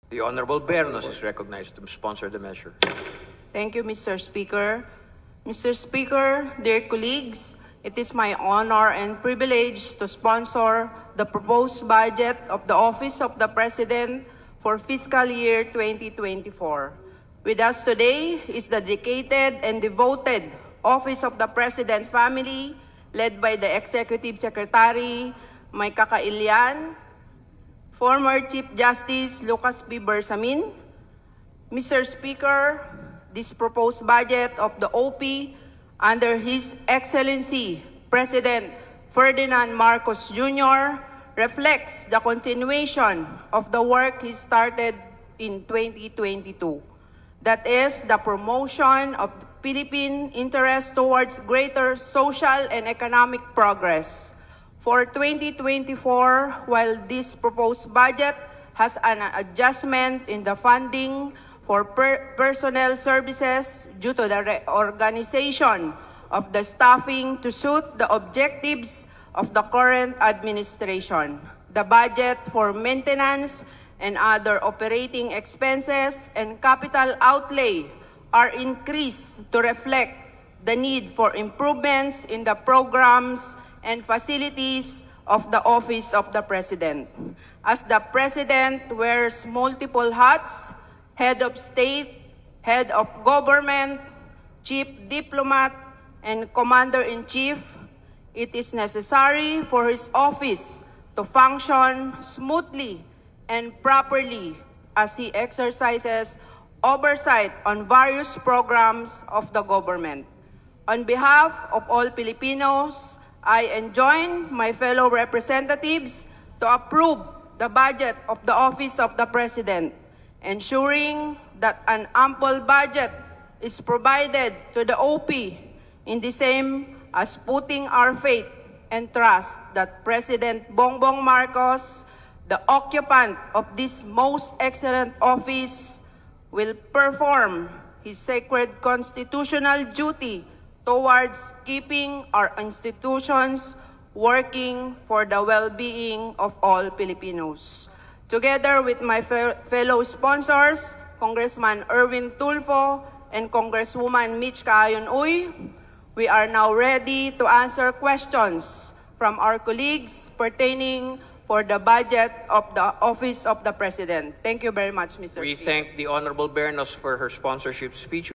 The Honorable Bernos is recognized to sponsor the measure. Thank you, Mr. Speaker. Mr. Speaker, dear colleagues, it is my honor and privilege to sponsor the proposed budget of the Office of the President for fiscal year 2024. With us today is the dedicated and devoted Office of the President family, led by the Executive Secretary, May Kakailian, former Chief Justice Lucas B. Bersamin. Mr. Speaker, this proposed budget of the OP under His Excellency President Ferdinand Marcos Jr. reflects the continuation of the work he started in 2022. That is the promotion of Philippine interest towards greater social and economic progress. For 2024, while this proposed budget has an adjustment in the funding for personnel services due to the reorganization of the staffing to suit the objectives of the current administration, the budget for maintenance and other operating expenses and capital outlay are increased to reflect the need for improvements in the programs and facilities of the Office of the President. As the President wears multiple hats, Head of State, Head of Government, Chief Diplomat, and Commander-in-Chief, it is necessary for his office to function smoothly and properly as he exercises oversight on various programs of the government. On behalf of all Filipinos, I enjoin my fellow representatives to approve the budget of the Office of the President, ensuring that an ample budget is provided to the OP in the same as putting our faith and trust that President Bongbong Marcos, the occupant of this most excellent office, will perform his sacred constitutional duty towards keeping our institutions working for the well-being of all Filipinos. Together with my fellow sponsors, Congressman Erwin Tulfo and Congresswoman Mitch Kaayon-Uy, we are now ready to answer questions from our colleagues pertaining for the budget of the Office of the President. Thank you very much, Mr. We Speaker. thank the Honorable Bernos for her sponsorship speech.